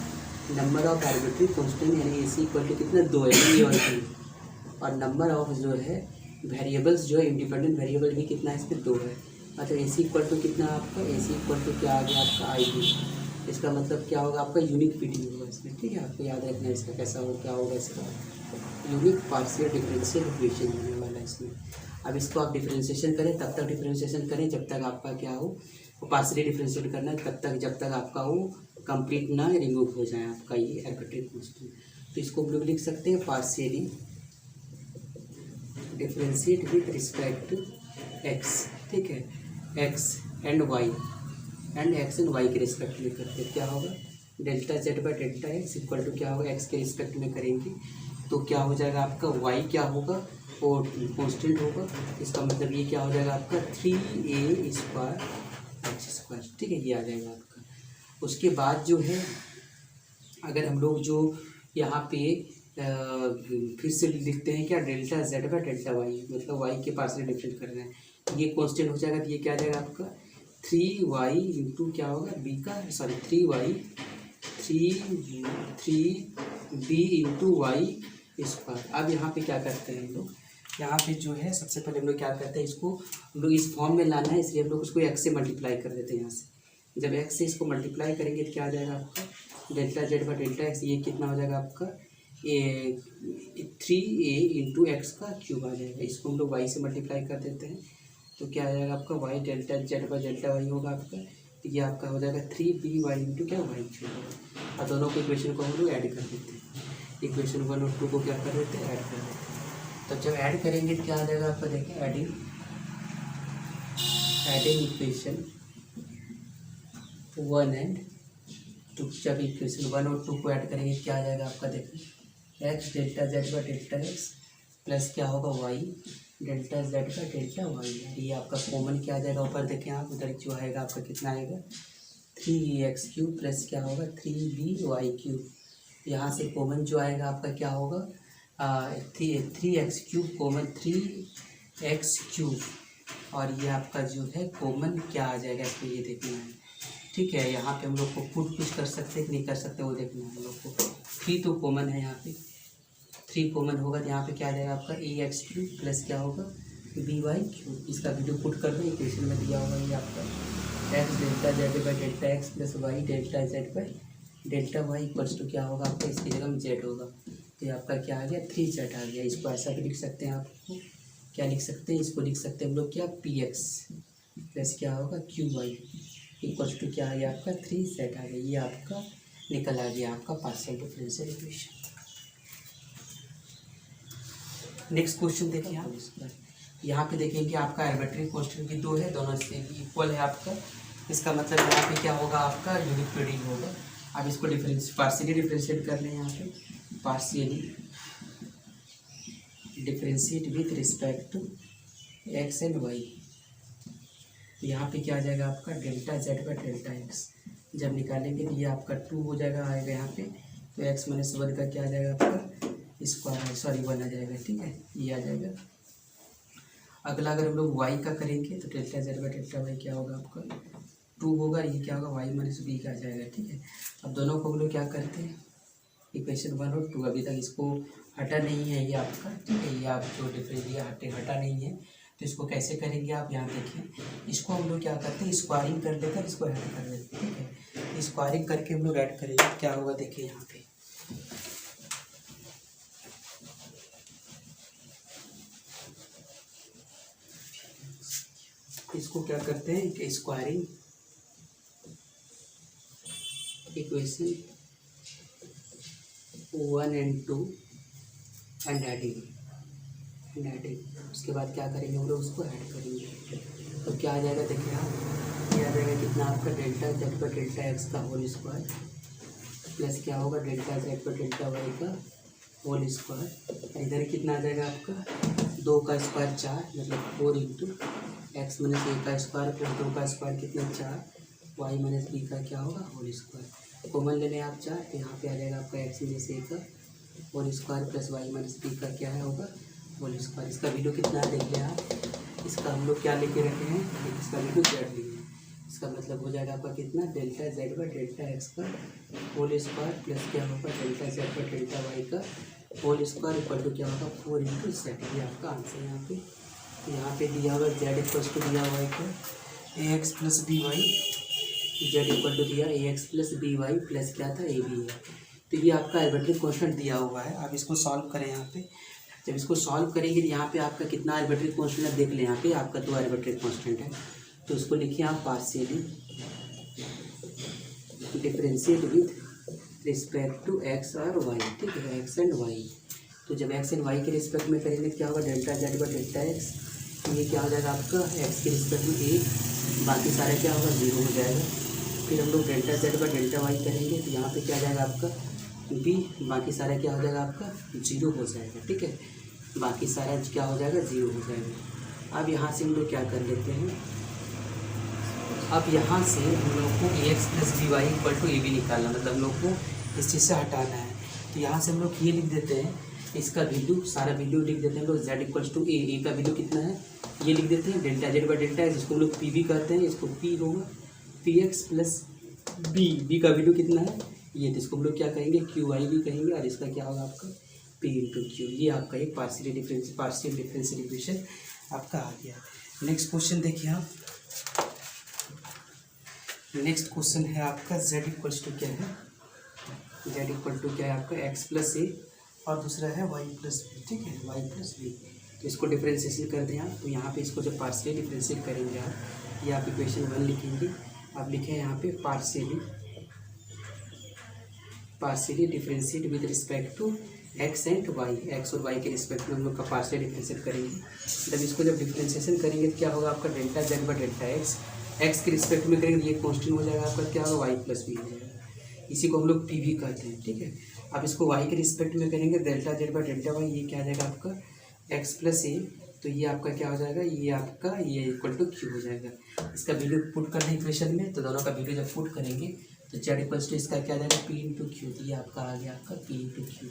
Speaker 1: नंबर ऑफ आर्बिट्री कांस्टेंट यानी AC इक्वल टू कितना 2 है, A और B, और नंबर ऑफ जो है वेरिएबल्स जो है इंडिपेंडेंट वेरिएबल भी कितना है इस पर 2 है। मतलब AC इक्वल टू कितना आपका, AC इक्वल टू क्या आ गया आपका IB। इसका मतलब क्या होगा आपका यूनिक पीडी होगा इसमें, ठीक है। आपको याद रखना है इसका कैसा हो क्या होगा, इसका यूनिक पार्शियल डिफरेंशियल इक्वेशन होने वाला है। इसमें। अब इसको आप डिफ्रेंशिएशन करें, तब तक डिफ्रेंशिएशन करें जब तक आपका क्या हो, वो पार्शियली डिफ्रेंशिएट करना है तब तक जब तक आपका वो कंप्लीट ना रिमूव हो जाए आपका ये आर्बिट्रेरी कांस्टेंट। तो इसको हम लोग लिख सकते हैं partially differentiate with respect to x, ठीक है, एक्स एंड वाई के रिस्पेक्ट में करते क्या होगा, delta Z by delta x equal to क्या होगा, एक्स के रिस्पेक्ट में करेंगे तो क्या हो जाएगा आपका, वाई क्या होगा, और कांस्टेंट होगा। इसका मतलब ये क्या हो जाएगा आपका 3a स्क्वायर एक्स स्क्वायर, ठीक है, ये आ जाएगा आपका। उसके बाद जो है अगर हम लोग जो यहाँ पे फिर से लिखते हैं क्या, delta Z by delta y, मतलब वाई के पार्शियल डिफरेंट कर रहे हैं, ये कांस्टेंट हो जाएगा। तो ये क्या आ जाएगा आपका 3y इंटू क्या होगा बी का, sorry 3b into Y square. अब यहाँ पे क्या करते हैं हम लोग, यहाँ पे जो है सबसे पहले हम लोग क्या करते हैं, इसको हम लोग इस फॉर्म में लाना है, इसलिए हम लोग उसको x से मल्टीप्लाई कर देते हैं यहाँ से। जब x से इसको मल्टीप्लाई करेंगे तो क्या आ जाएगा आपका, delta Z by delta x, ये कितना हो जाएगा आपका 3a इंटू एक्स का क्यूब आ जाएगा। इसको हम लोग y से मल्टीप्लाई कर देते हैं तो क्या आ जाएगा आपका y delta Z by delta y होगा आपका, तो ये आपका हो जाएगा 3b इंटू क्या वाई क्यूब होगा। और दोनों को इक्वेशन को हम लोग ऐड कर देते हैं, इक्वेशन 1 और 2 को क्या कर देते हैं, ऐड कर देते हैं। तो जब ऐड करेंगे तो क्या आ जाएगा आपका, देखिए एडिंग इक्वेशन 1 एंड 2, जब इक्वेशन 1 और 2 को ऐड करेंगे क्या आ जाएगा आपका, देखिए x delta Z by delta x plus क्या होगा y delta Z by delta y. ये आपका कॉमन क्या आ जाएगा, ऊपर देखें आप, उधर जो आएगा आपका कितना आएगा 3x क्यूब प्लस क्या होगा 3by क्यूब। यहाँ से कॉमन जो आएगा आपका क्या होगा 3x cube common 3x cube, और ये आपका जो है कॉमन क्या आ जाएगा इसमें ये देखना है, ठीक है। यहाँ पे हम लोग को पुट कुछ कर सकते हैं कि नहीं कर सकते वो देखना है हम लोग को। 3 तो कॉमन है, यहाँ पे 3 कॉमन होगा तो यहाँ पे क्या आ जाएगा आपका ax क्यूब प्लस क्या होगा by क्यूब। इसका वीडियो पुट कर दो, इक्वेशन में दिया होगा ये आपका x delta Z by delta x plus y delta Z by delta y equals to क्या होगा आपका, इसकी जगह में जेड होगा तो ये आपका क्या आ गया 3z आ गया। इसको ऐसा भी लिख सकते हैं, आपको क्या लिख सकते हैं, इसको लिख सकते हैं हम लोग क्या px प्लस क्या होगा qy इक्वल्स टू क्या आ गया आपका 3z आ गया। ये आपका निकल आ गया आपका partial differential equation. Next question देखिए आप, यहाँ पे देखेंगे आपका आर्बिट्रेरी कांस्टेंट भी 2 है, दोनों से इक्वल है आपका। इसका मतलब यहाँ पे क्या होगा आपका यूनिट पेडिंग होगा। अब इसको पार्शियली डिफरेंशिएट कर लें, यहाँ पे partially differentiate with respect to x and y. यहाँ पे क्या आ जाएगा आपका delta Z by delta x, जब निकालेंगे तो ये आपका 2 हो जाएगा आएगा यहाँ पे, तो एक्स माइनस 1 का क्या आ जाएगा आपका स्क्वायर, सॉरी 1 आ जाएगा, ठीक है, ये आ जाएगा। अगला अगर हम लोग y का करेंगे तो delta Z by delta y क्या होगा आपका 2 होगा, ये क्या होगा y माइनस बी का आ जाएगा, ठीक है। अब दोनों को हम लोग क्या करते हैं, इक्वेशन 1 और 2 अभी तक इसको हटा नहीं है ये आपका, ठीक है, ये आप जो डिफरेंस ये हटा नहीं है, तो इसको कैसे करेंगे आप यहाँ देखिए। इसको हम लोग क्या करते हैं स्क्वायरिंग कर देकर इसको ऐड कर देते हैं, ठीक है। स्क्वायरिंग करके हम लोग ऐड करेंगे क्या होगा, देखिए यहाँ पे इसको क्या करते हैं कि squaring equation 1 and 2 and adding उसके बाद क्या करेंगे हम लोग उसको ऐड करेंगे तो क्या आ जाएगा, देखिए आप, ये आ जाएगा कितना आपका डेल्टा जेड पर डेल्टा एक्स का होल स्क्वायर प्लस क्या होगा डेल्टा जेड पर डेल्टा वाई का होल स्क्वायर। इधर कितना आ जाएगा आपका 2 का स्क्वायर 4 मतलब 4 इंटू एक्स माइनस ए का स्क्वायर प्लस 2 का स्क्वायर कितना 4 वाई माइनस बी का क्या होगा होल स्क्वायर। कॉमन ले लें आप 4 तो यहाँ पे आ जाएगा आपका एक्स माइनस ए का whole square plus y minus b का क्या है होगा होल स्क्वायर। इसका वीडियो कितना है देख लें आप, इसका हम लोग क्या लेके रखे हैं, इसका वीडियो जेड लिए हैं। इसका मतलब हो जाएगा आपका कितना delta Z by delta x का होल स्क्वायर प्लस क्या होगा delta Z by delta Y का होल स्क्वायर इक्वल टू क्या होगा 4 इंटू जेड। ये आपका आंसर यहाँ पे दिया हुआ जेड इक्वल टू दिया हुआ है A X plus B Y, Z equal to दिया A X plus B Y plus क्या था ए बी है। तो ये आपका आर्बिट्रेरी कांस्टेंट दिया हुआ है। अब इसको सॉल्व करें यहाँ पे जब इसको सॉल्व करेंगे तो यहाँ पे आपका कितना आर्बिट्रेरी कांस्टेंट है देख लें, यहाँ पे आपका 2 आर्बिट्रेरी कांस्टेंट है। तो उसको लिखिए आप partially differentiate with respect to x और वाई, ठीक है, एक्स एंड वाई। तो जब एक्स एंड वाई के रिस्पेक्ट में करेंगे तो क्या होगा, delta Z by delta x, ये क्या हो जाएगा आपका एक्स के रिस्पेक्ट में ए, बाकी सारे क्या होगा 0 हो जाएगा। फिर हम लोग delta Z by delta y करेंगे तो यहाँ पे क्या आ जाएगा आपका बी, बाकी सारा क्या हो जाएगा आपका 0 हो जाएगा, ठीक है, बाकी सारा क्या हो जाएगा 0 हो जाएगा। अब यहाँ से हम लोग क्या कर लेते हैं, अब यहाँ से हम लोग को A X plus B Y equal to A B निकालना, मतलब हम लोग को इस चीज़ से हटाना है। तो यहाँ से हम लोग ये लिख देते हैं, इसका वैल्यू सारा वैल्यू लिख देते हैं हम लोग जेड इक्वल्स टू ए का वैल्यू कितना है ये लिख देते हैं, delta Z by delta x, जिसको हम लोग पी बी कहते हैं, इसको पी होगा पी एक्स प्लस बी का वैल्यू कितना है ये, तो इसको हम लोग क्या कहेंगे क्यू वाई भी कहेंगे, और इसका क्या होगा आपका पी इंटू क्यू। ये आपका एक पार्शियल डिफरेंशियल इक्वेशन आपका आ गया। नेक्स्ट क्वेश्चन देखिए आप, नेक्स्ट क्वेश्चन है आपका z इक्वल्स टू क्या है, z इक्वल टू क्या है आपका x प्लस ए और दूसरा है y प्लस बी, ठीक है, y प्लस बी। तो इसको डिफरेंशिएशन कर दें आप, तो यहाँ पे इसको जब पार्शियली डिफरेंशिएट करेंगे आप, ये आप इक्वेशन 1 लिखेंगे, आप लिखें यहाँ पे partially differentiate with respect to x and y, x और वाई के रिस्पेक्ट में हम लोग का पार्शियली डिफरेंशिएट करेंगे। जब इसको जब डिफरेंशिएशन करेंगे तो क्या होगा आपका delta Z by delta x, x के रिस्पेक्ट में करेंगे ये कांस्टेंट हो जाएगा आपका क्या होगा वाई प्लस बी हो जाएगा, इसी को हम लोग पी भी कहते हैं, ठीक है। अब इसको वाई के रिस्पेक्ट में करेंगे delta Z by delta y, ये क्या आ जाएगा आपका एक्स प्लस ए, तो ये आपका क्या हो जाएगा, ये आपका ये इक्वल टू क्यू हो जाएगा। इसका वैल्यू पुट करना है इक्वेशन में, तो दोनों का वैल्यू जब पुट करेंगे तो जेड इक्वल्स टू इसका क्या आ जाएगा पी इंटू क्यू, तो ये आपका आ गया आपका पी इंटू क्यू,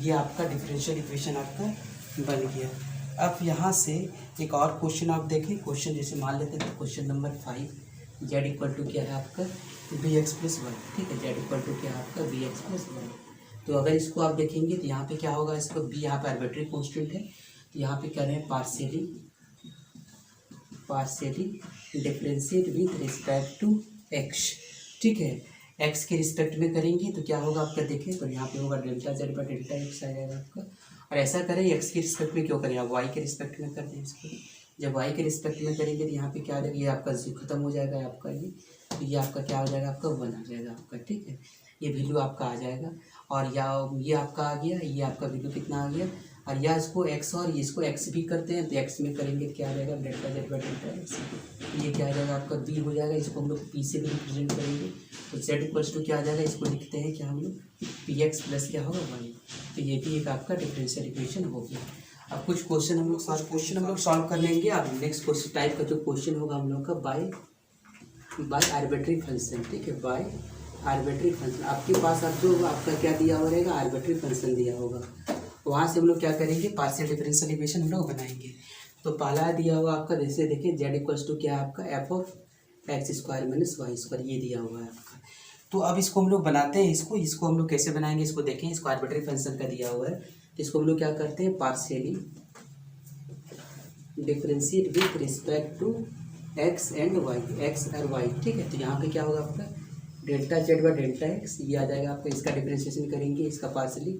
Speaker 1: ये आपका डिफरेंशियल इक्वेशन आपका बन गया। अब यहाँ से एक और क्वेश्चन आप देखें, क्वेश्चन जैसे मान लेते हैं question number 5, z equal to क्या है आपका बी एक्स प्लस वाई, ठीक है, जेड इक्वल टू क्या है आपका बी एक्स प्लस वाई। तो अगर इसको आप देखेंगे तो यहाँ पे क्या होगा, इसको बी यहाँ पे आर्बिट्रेरी कांस्टेंट है, तो यहाँ पे क्या रहे हैं partially differentiate with respect to x, ठीक है, एक्स के रिस्पेक्ट में करेंगे तो क्या होगा आपका देखें, तो यहाँ पे होगा delta Z by delta X आ जाएगा आपका, और ऐसा करें एक्स के रिस्पेक्ट में क्यों करें, आप वाई के रिस्पेक्ट में कर दें इसको, जब वाई के रिस्पेक्ट में करेंगे तो यहाँ पे क्या आ जाएगा, ये आपका जीरो खत्म हो जाएगा आपका ये, तो ये आपका क्या हो जाएगा आपका 1 आ जाएगा आपका, ठीक है, ये वैल्यू आपका आ जाएगा। और या ये आपका आ गया, ये आपका वैल्यू कितना आ गया, और या इसको एक्स और इसको एक्स भी करते हैं तो एक्स में करेंगे क्या आ जाएगा delta Z by delta x, ये क्या आ जाएगा आपका बी हो जाएगा, इसको हम लोग पी से भी रिप्रेजेंट करेंगे, तो जेड इक्वल्स टू क्या आ जाएगा, इसको लिखते हैं क्या हम लोग पी एक्स प्लस क्या होगा वाई, तो ये भी एक आपका डिफरेंशियल इक्वेशन हो गया। अब कुछ क्वेश्चन हम लोग सॉल्व कर लेंगे। अब नेक्स्ट क्वेश्चन टाइप का जो क्वेश्चन होगा हम लोग का बाय आर्बिट्रेरी फंक्शन, ठीक है, बाय आर्बिट्रेरी फंक्शन। आपके पास अब जो आपका क्या दिया हुआ रहेगा, आर्बिट्रेरी फंक्शन दिया होगा, वहाँ से हम लोग क्या करेंगे पार्शियल डिफरेंशियल इक्वेशन हम लोग बनाएंगे। तो पहला दिया हुआ आपका जैसे देखिए जेड इक्वल्स टू क्या है आपका f of x square minus y square, ये दिया हुआ है आपका। तो अब इसको हम लोग बनाते हैं, इसको हम लोग कैसे बनाएंगे, इसको देखें, इसको आर्बिट्रेरी फंक्शन का दिया हुआ है, तो इसको हम लोग क्या करते हैं partially differentiate with respect to x and y, x और वाई, ठीक है। तो यहाँ पे क्या होगा आपका delta Z by delta x, ये आ जाएगा आपका, इसका डिफरेंशिएशन करेंगे इसका पार्शियली,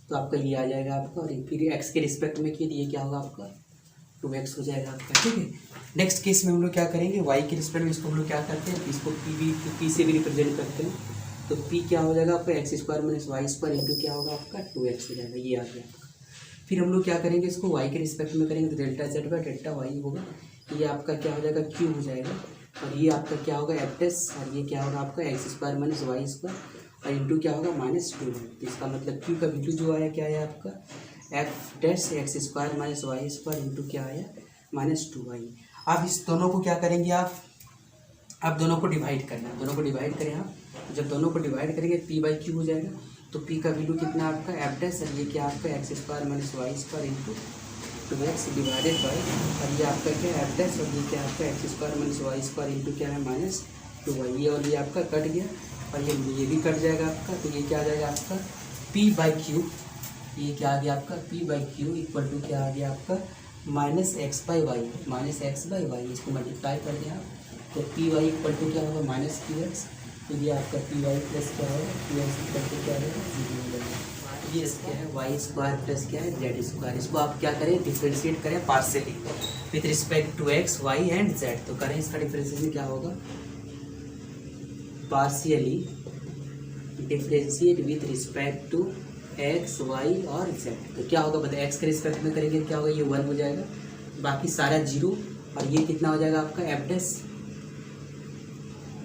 Speaker 1: तो आपका ये आ जाएगा आपका, और फिर एक्स के रिस्पेक्ट में किए ये क्या होगा आपका 2x हो जाएगा आपका, ठीक है। नेक्स्ट केस में हम लोग क्या करेंगे, y के रिस्पेक्ट में इसको हम लोग क्या करते हैं, इसको पी से भी रिप्रेजेंट करते हैं, तो p क्या हो जाएगा आपका x square minus y square into क्या होगा आपका 2x हो जाएगा, ये आ गया आपका। फिर हम लोग क्या करेंगे, इसको y के रिस्पेक्ट में करेंगे तो delta Z by delta y होगा, ये आपका क्या हो जाएगा क्यू हो जाएगा, और ये आपका क्या होगा एफ एस, और ये क्या होगा आपका x square minus y square और इंटू क्या होगा -2। तो इसका मतलब क्यू का वैल्यू जो आया क्या है आपका f dash x square minus y square into क्या आया -2y। अब इस दोनों को क्या करेंगे आप दोनों को डिवाइड करना है, दोनों को डिवाइड करें आप, जब दोनों को डिवाइड करेंगे पी बाई क्यू हो जाएगा, तो पी का वैल्यू कितना आपका एफ डैश, और ये क्या आपका x square minus y square into 2x divided by, और ये आपका क्या एफ डैश, और ये क्या आपका x square minus y square into क्या है -2y, ये और ये आपका कट गया, और ये भी कट जाएगा आपका, तो ये क्या आ जाएगा आपका p बाई क्यू, ये क्या आ गया आपका p by q equal to क्या आ गया आपका -x बाई वाई, इसको मल्टीप्लाई कर दें आप, तो पी वाई इक्वल टू क्या होगा -qx, तो ये आपका पी वाई प्लस क्या होगा qx इक्वल टू क्या होगा 0 हो जाएगा। ये क्या है वाई स्क्वायर प्लस क्या है जेड स्क्वायर। इसको आप क्या करें डिफ्रेंशिएट करें partially with respect to x y and z. तो करें इसका डिफ्रेंशिएशन क्या होगा partially differentiate with respect to x y और जेड। तो क्या होगा बताए एक्स के रिस्पेक्ट में करेंगे क्या होगा ये 1 हो जाएगा बाकी सारा 0 और ये कितना हो जाएगा आपका f dash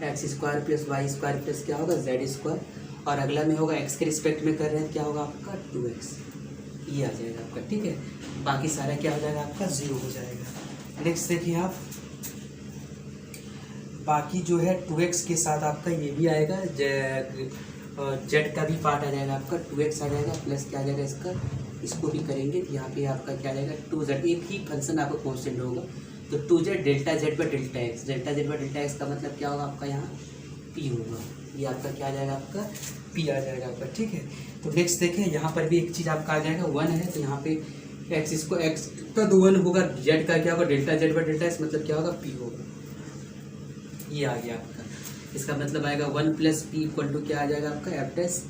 Speaker 1: x square plus y square plus क्या होगा जेड स्क्वायर और अगला में होगा एक्स के रिस्पेक्ट में कर रहे हैं क्या होगा आपका 2x ये आ जाएगा आपका। ठीक है बाकी सारा क्या हो जाएगा आपका 0 हो जाएगा। नेक्स्ट देखिए आप बाकी जो है 2x के साथ आपका ये भी आएगा जेड का भी पार्ट आ जाएगा आपका 2x आ जाएगा प्लस क्या आ जाएगा इसका इसको भी करेंगे तो यहाँ पे आपका क्या आ जाएगा 2z एक ही फंक्शन आपका कॉन्स्टेंट होगा तो 2z डेल्टा जेड पर डेल्टा एक्स का मतलब क्या होगा आपका यहाँ p होगा ये आपका क्या आ जाएगा आपका p आ जाएगा आपका। ठीक है तो नेक्स्ट देखें यहाँ पर भी एक चीज़ आपका आ जाएगा 1 है तो यहाँ पे x इसको x का तो 1 होगा z का क्या होगा डेल्टा जेड पर डेल्टा एक्स मतलब क्या होगा p होगा ये आ गया आपका। इसका मतलब आएगा 1 प्लस पी इक्वल टू क्या आ जाएगा आपका एफ डैश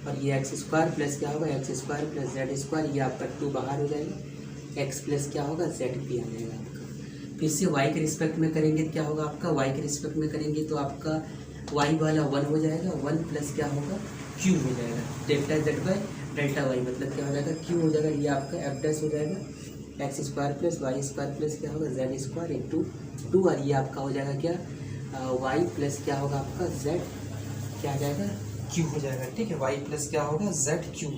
Speaker 1: और ये एक्स स्क्वायर प्लस क्या होगा x square plus z square ये आपका 2 बाहर हो जाएगा एक्स प्लस क्या होगा जेड पी आ जाएगा आपका। फिर से वाई के रिस्पेक्ट में करेंगे क्या होगा आपका वाई के रिस्पेक्ट में करेंगे तो आपका वाई वाला 1 हो जाएगा 1 प्लस क्या होगा क्यू हो जाएगा delta Z by delta y मतलब क्या हो जाएगा क्यू हो जाएगा ये आपका एफ डैश हो जाएगा x square plus y square plus क्या होगा जेड स्क्वायर इंटू 2 और ये आपका हो जाएगा क्या वाई प्लस क्या होगा आपका जेड क्या आ जाएगा क्यू हो जाएगा। ठीक है वाई प्लस क्या होगा जेड क्यू।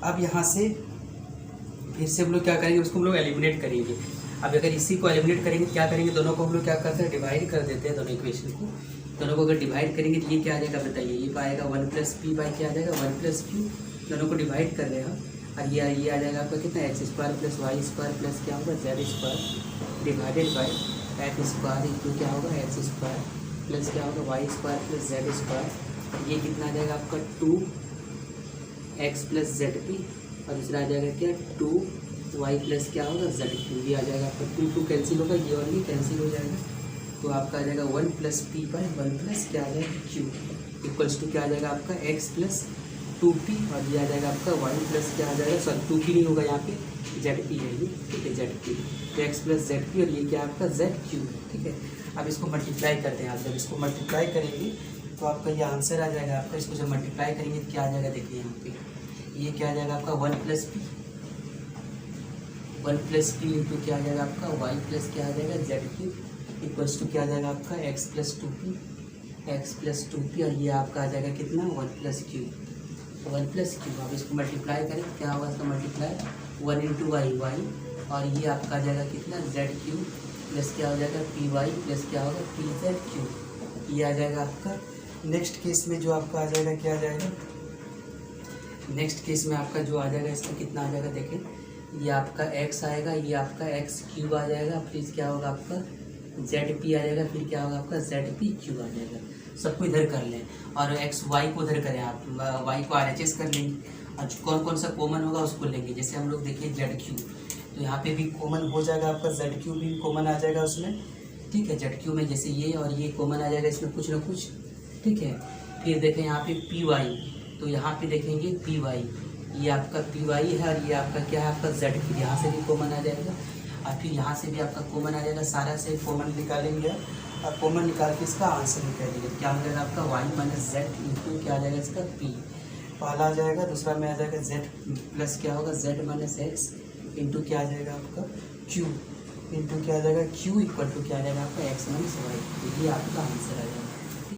Speaker 1: अब यहाँ से फिर से हम लोग क्या करेंगे उसको हम लोग एलिमिनेट करेंगे। अब अगर इसी को एलिमिनेट करेंगे क्या करेंगे दोनों को हम लोग क्या करते हैं डिवाइड कर देते हैं दोनों इक्वेशन को। दोनों को अगर डिवाइड करेंगे तो ये क्या आ जाएगा बताइए ये पाएगा 1 प्लस पी बाई क्या आ जाएगा 1 प्लस क्यू दोनों को डिवाइड कर रहे हैं और ये आ जाएगा आपका कितना x square plus y square plus क्या होगा z square divided by x square equal क्या होगा एक्स स्क्वायर प्लस क्या होगा y square plus z square ये कितना आ जाएगा आपका 2x प्लस जेड पी और दूसरा आ जाएगा क्या 2y प्लस क्या होगा जेड क्यू ये आ जाएगा आपका 2 कैंसिल होगा ये और ये कैंसिल हो जाएगा तो आपका आ जाएगा 1 प्लस पी बाई 1 प्लस क्या आ जाएगा क्यू इक्वल्स टू क्या आ जाएगा आपका x प्लस 2p और ये आ जाएगा आपका y प्लस क्या आ जाएगा सॉरी 2p नहीं होगा यहाँ पे ZP है ये। ठीक है ZP तो x प्लस ZP और ये क्या आपका ZQ है। ठीक है अब इसको मल्टीप्लाई करते हैं आप जब इसको मल्टीप्लाई करेंगे तो आपका ये आंसर आ जाएगा आपका। इसको जब मल्टीप्लाई करेंगे तो क्या आ जाएगा देखिए यहाँ पे ये क्या आ जाएगा आपका 1 प्लस पी इंटू क्या आ जाएगा आपका y प्लस क्या आ जाएगा ZQ इक्वल्स टू क्या आ जाएगा आपका x प्लस 2p और ये आपका आ जाएगा कितना 1 प्लस क्यू अब इसको मल्टीप्लाई करें क्या होगा इसका मल्टीप्लाई 1 इंटू वाई और ये आपका आ जाएगा कितना ZQ प्लस क्या हो जाएगा PY प्लस क्या होगा PZQ ये आ जाएगा आपका। नेक्स्ट केस में जो आपका आ जाएगा क्या आ जाएगा नेक्स्ट केस में आपका जो आ जाएगा इसका कितना आ जाएगा देखें ये आपका x आएगा ये आपका x³ आ जाएगा फिर क्या होगा आपका ZP आ जाएगा फिर क्या होगा आपका ZPQ आ जाएगा। सबको इधर कर लें और y को उधर करें आप y को RHS कर लेंगे और कौन कौन सा कॉमन होगा उसको लेंगे। जैसे हम लोग देखिए ZQ तो यहाँ पे भी कॉमन हो जाएगा आपका ZQ भी कॉमन आ जाएगा उसमें। ठीक है ZQ में जैसे ये और ये कॉमन आ जाएगा इसमें कुछ ना कुछ। ठीक है फिर देखें यहाँ पे PY तो यहाँ पे देखेंगे PY ये आपका PY है और ये आपका क्या है आपका ZP यहाँ से भी कॉमन आ जाएगा और फिर यहाँ से भी आपका कॉमन आ जाएगा सारा से कॉमन निकालेंगे और कॉमन निकाल के इसका आंसर निकालेंगे क्या हो जाएगा आपका y माइनस जेड इंटू क्या आ जाएगा इसका p पहला आ जाएगा दूसरा में आ जाएगा z प्लस क्या होगा z माइनस एक्स इंटू क्या आ जाएगा आपका q इंटू क्या आ जाएगा q इक्वल टू क्या आ जाएगा आपका x माइनस वाई ये आपका आंसर आ जाएगा।